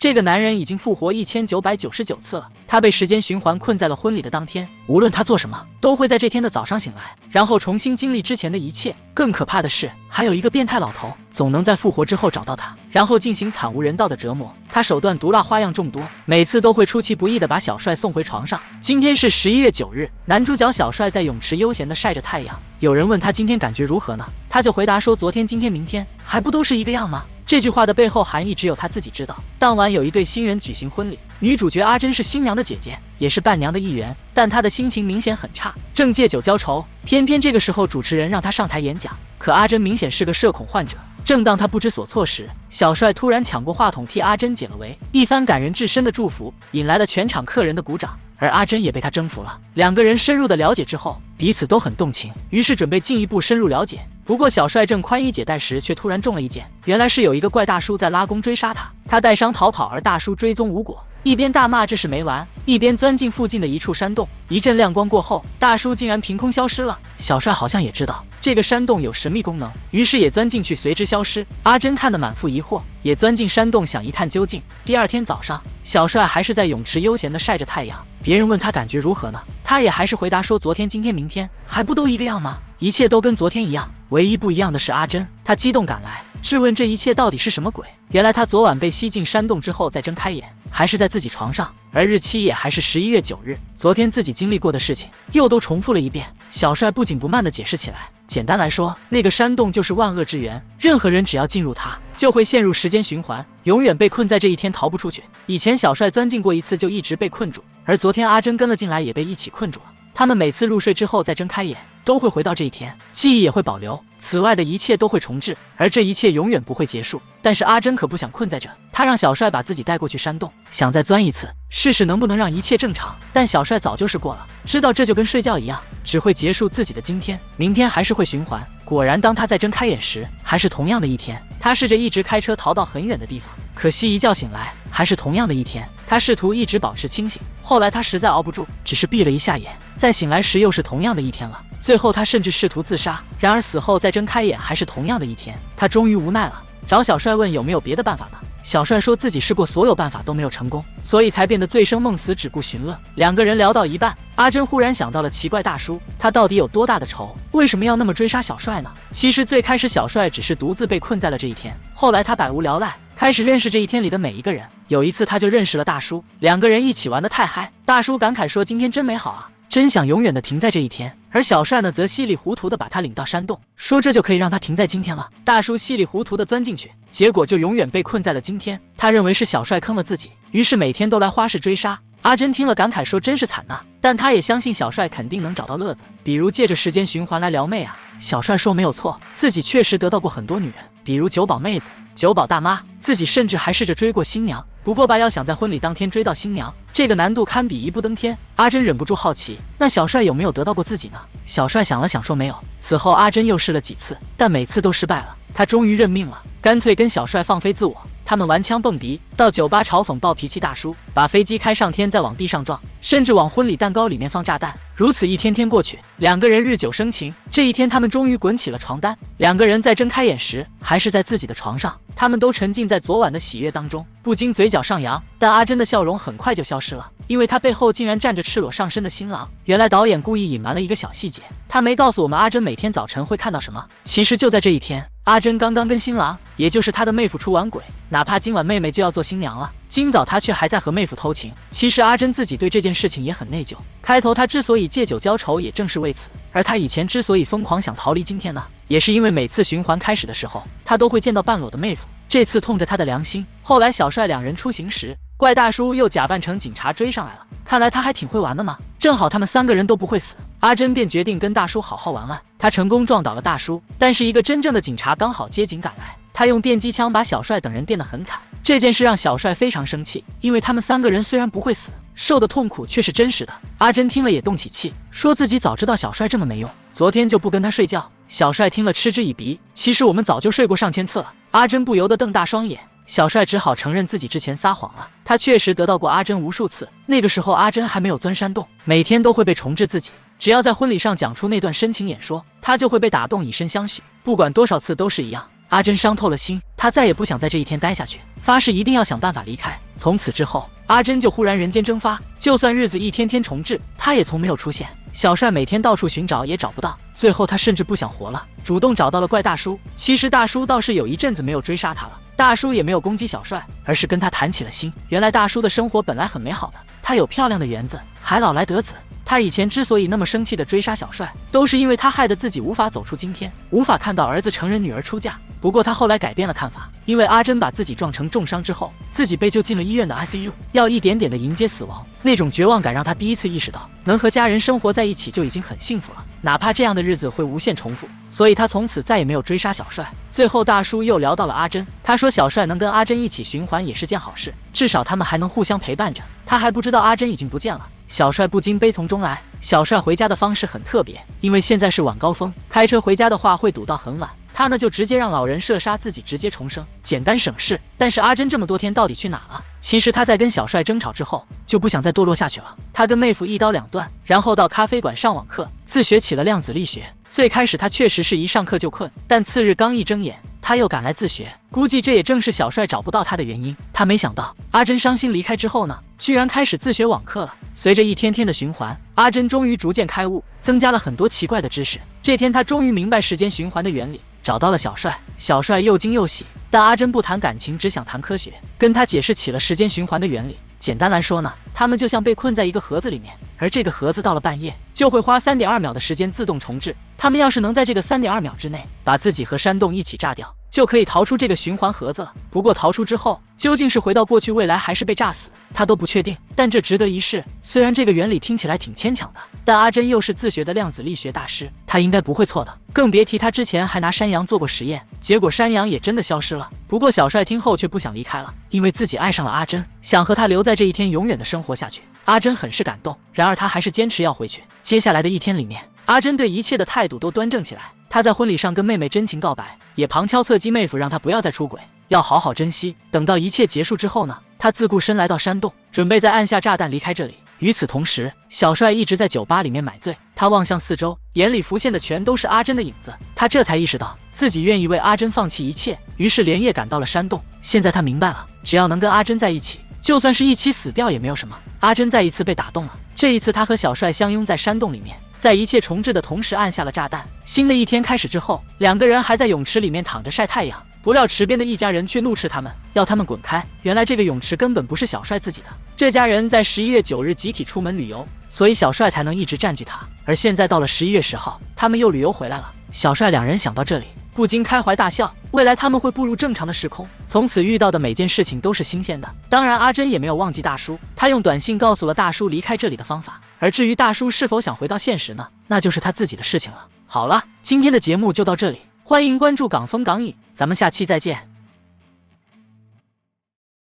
这个男人已经复活1999次了，他被时间循环困在了婚礼的当天，无论他做什么，都会在这天的早上醒来，然后重新经历之前的一切。更可怕的是，还有一个变态老头，总能在复活之后找到他，然后进行惨无人道的折磨。他手段毒辣，花样众多，每次都会出其不意的把小帅送回床上。今天是11月9日，男主角小帅在泳池悠闲的晒着太阳。有人问他今天感觉如何呢？他就回答说：昨天、今天、明天，还不都是一个样吗？这句话的背后含义只有他自己知道。当晚有一对新人举行婚礼，女主角阿珍是新娘的姐姐，也是伴娘的一员，但她的心情明显很差，正借酒浇愁。偏偏这个时候主持人让她上台演讲，可阿珍明显是个社恐患者。正当她不知所措时，小帅突然抢过话筒替阿珍解了围，一番感人至深的祝福引来了全场客人的鼓掌，而阿珍也被他征服了。两个人深入的了解之后，彼此都很动情，于是准备进一步深入了解。不过小帅正宽衣解带时，却突然中了一箭，原来是有一个怪大叔在拉弓追杀他，他带伤逃跑，而大叔追踪无果，一边大骂这是没完，一边钻进附近的一处山洞。一阵亮光过后，大叔竟然凭空消失了。小帅好像也知道这个山洞有神秘功能，于是也钻进去随之消失。阿珍看得满腹疑惑，也钻进山洞想一探究竟。第二天早上，小帅还是在泳池悠闲地晒着太阳，别人问他感觉如何呢，他也还是回答说昨天、今天、明天，还不都一个样吗？一切都跟昨天一样，唯一不一样的是阿珍。他激动赶来，质问这一切到底是什么鬼。原来他昨晚被吸进山洞之后再睁开眼，还是在自己床上，而日期也还是11月9日。昨天自己经历过的事情又都重复了一遍。小帅不紧不慢地解释起来，简单来说，那个山洞就是万恶之源，任何人只要进入它，就会陷入时间循环，永远被困在这一天逃不出去。以前小帅钻进过一次，就一直被困住，而昨天阿珍跟了进来，也被一起困住了。他们每次入睡之后再睁开眼，都会回到这一天，记忆也会保留，此外的一切都会重置，而这一切永远不会结束。但是阿珍可不想困在这，她让小帅把自己带过去山洞，想再钻一次，试试能不能让一切正常。但小帅早就试过了，知道这就跟睡觉一样，只会结束自己的今天，明天还是会循环。果然，当他再睁开眼时，还是同样的一天。他试着一直开车逃到很远的地方，可惜一觉醒来，还是同样的一天。他试图一直保持清醒，后来他实在熬不住，只是闭了一下眼，再醒来时又是同样的一天了。最后他甚至试图自杀，然而死后再睁开眼还是同样的一天。他终于无奈了，找小帅问有没有别的办法呢？小帅说自己试过所有办法都没有成功，所以才变得醉生梦死，只顾寻乐。两个人聊到一半，阿珍忽然想到了奇怪大叔，他到底有多大的仇，为什么要那么追杀小帅呢？其实最开始小帅只是独自被困在了这一天，后来他百无聊赖，开始认识这一天里的每一个人。有一次他就认识了大叔，两个人一起玩得太嗨，大叔感慨说今天真美好啊，真想永远的停在这一天。而小帅呢，则稀里糊涂的把他领到山洞，说这就可以让他停在今天了。大叔稀里糊涂的钻进去，结果就永远被困在了今天。他认为是小帅坑了自己，于是每天都来花式追杀。阿珍听了感慨说真是惨呐，但他也相信小帅肯定能找到乐子，比如借着时间循环来撩妹啊。小帅说没有错，自己确实得到过很多女人，比如酒保妹子、酒保大妈，自己甚至还试着追过新娘。不过吧，要想在婚礼当天追到新娘，这个难度堪比一步登天。阿珍忍不住好奇，那小帅有没有得到过自己呢？小帅想了想说没有。此后阿珍又试了几次，但每次都失败了。他终于认命了，干脆跟小帅放飞自我。他们玩枪蹦迪，到酒吧嘲讽暴脾气大叔，把飞机开上天再往地上撞，甚至往婚礼蛋糕里面放炸弹。如此一天天过去，两个人日久生情。这一天他们终于滚起了床单，两个人在睁开眼时还是在自己的床上，他们都沉浸在昨晚的喜悦当中，不禁嘴角上扬。但阿珍的笑容很快就消失了，因为她背后竟然站着赤裸上身的新郎。原来导演故意隐瞒了一个小细节，他没告诉我们阿珍每天早晨会看到什么。其实就在这一天，阿珍刚刚跟新郎，也就是她的妹夫出完轨，哪怕今晚妹妹就要做新娘了，今早她却还在和妹夫偷情。其实阿珍自己对这件事情也很内疚，开头她之所以借酒浇愁，也正是为此。而她以前之所以疯狂想逃离今天呢，也是因为每次循环开始的时候，她都会见到半裸的妹夫，这次痛着她的良心。后来小帅两人出行时，怪大叔又假扮成警察追上来了，看来他还挺会玩的嘛。正好他们三个人都不会死，阿珍便决定跟大叔好好玩玩。他成功撞倒了大叔，但是一个真正的警察刚好接警赶来，他用电击枪把小帅等人电得很惨。这件事让小帅非常生气，因为他们三个人虽然不会死，受的痛苦却是真实的。阿珍听了也动起气，说自己早知道小帅这么没用，昨天就不跟他睡觉。小帅听了嗤之以鼻，其实我们早就睡过上千次了。阿珍不由得瞪大双眼，小帅只好承认自己之前撒谎了，他确实得到过阿珍无数次。那个时候阿珍还没有钻山洞，每天都会被重置自己，只要在婚礼上讲出那段深情演说，他就会被打动以身相许，不管多少次都是一样。阿珍伤透了心，她再也不想在这一天待下去，发誓一定要想办法离开。从此之后，阿珍就忽然人间蒸发，就算日子一天天重置，她也从没有出现。小帅每天到处寻找也找不到，最后他甚至不想活了，主动找到了怪大叔。其实大叔倒是有一阵子没有追杀他了，大叔也没有攻击小帅，而是跟他谈起了心。原来大叔的生活本来很美好的，他有漂亮的园子，还老来得子。他以前之所以那么生气的追杀小帅，都是因为他害得自己无法走出今天，无法看到儿子成人女儿出嫁。不过他后来改变了看法，因为阿珍把自己撞成重伤之后，自己被救进了医院的 ICU， 要一点点的迎接死亡。那种绝望感让他第一次意识到，能和家人生活在一起就已经很幸福了，哪怕这样的日子会无限重复。所以他从此再也没有追杀小帅。最后大叔又聊到了阿珍，他说小帅能跟阿珍一起循环也是件好事，至少他们还能互相陪伴着。他还不知道阿珍已经不见了。小帅不禁悲从中来。小帅回家的方式很特别，因为现在是晚高峰，开车回家的话会堵到很晚，他呢就直接让老人射杀自己，直接重生，简单省事。但是阿珍这么多天到底去哪了？其实他在跟小帅争吵之后就不想再堕落下去了，他跟妹夫一刀两断，然后到咖啡馆上网课，自学起了量子力学。最开始他确实是一上课就困，但次日刚一睁眼，他又赶来自学，估计这也正是小帅找不到他的原因。他没想到阿珍伤心离开之后呢，居然开始自学网课了。随着一天天的循环，阿珍终于逐渐开悟，增加了很多奇怪的知识。这天他终于明白时间循环的原理，找到了小帅。小帅又惊又喜，但阿珍不谈感情，只想谈科学，跟他解释起了时间循环的原理。简单来说呢，他们就像被困在一个盒子里面，而这个盒子到了半夜就会花 3.2 秒的时间自动重置。他们要是能在这个 3.2 秒之内把自己和山洞一起炸掉，就可以逃出这个循环盒子了。不过逃出之后，究竟是回到过去未来还是被炸死，他都不确定，但这值得一试。虽然这个原理听起来挺牵强的，但阿珍又是自学的量子力学大师，他应该不会错的。更别提他之前还拿山羊做过实验，结果山羊也真的消失了。不过小帅听后却不想离开了，因为自己爱上了阿珍，想和他留在这一天永远的生活下去。阿珍很是感动，然而他还是坚持要回去。接下来的一天里面，阿珍对一切的态度都端正起来。她在婚礼上跟妹妹真情告白，也旁敲侧击妹夫让她不要再出轨，要好好珍惜。等到一切结束之后呢，她自顾身来到山洞，准备再按下炸弹离开这里。与此同时，小帅一直在酒吧里面买醉，他望向四周，眼里浮现的全都是阿珍的影子。他这才意识到自己愿意为阿珍放弃一切，于是连夜赶到了山洞。现在他明白了，只要能跟阿珍在一起，就算是一起死掉也没有什么。阿珍再一次被打动了，这一次他和小帅相拥在山洞里面，在一切重置的同时按下了炸弹。新的一天开始之后，两个人还在泳池里面躺着晒太阳，不料池边的一家人却怒斥他们，要他们滚开。原来这个泳池根本不是小帅自己的，这家人在11月9日集体出门旅游，所以小帅才能一直占据它。而现在到了11月10号，他们又旅游回来了。小帅两人想到这里，不禁开怀大笑，未来他们会步入正常的时空，从此遇到的每件事情都是新鲜的。当然阿珍也没有忘记大叔，他用短信告诉了大叔离开这里的方法，而至于大叔是否想回到现实呢，那就是他自己的事情了。好了，今天的节目就到这里，欢迎关注港风港影，咱们下期再见。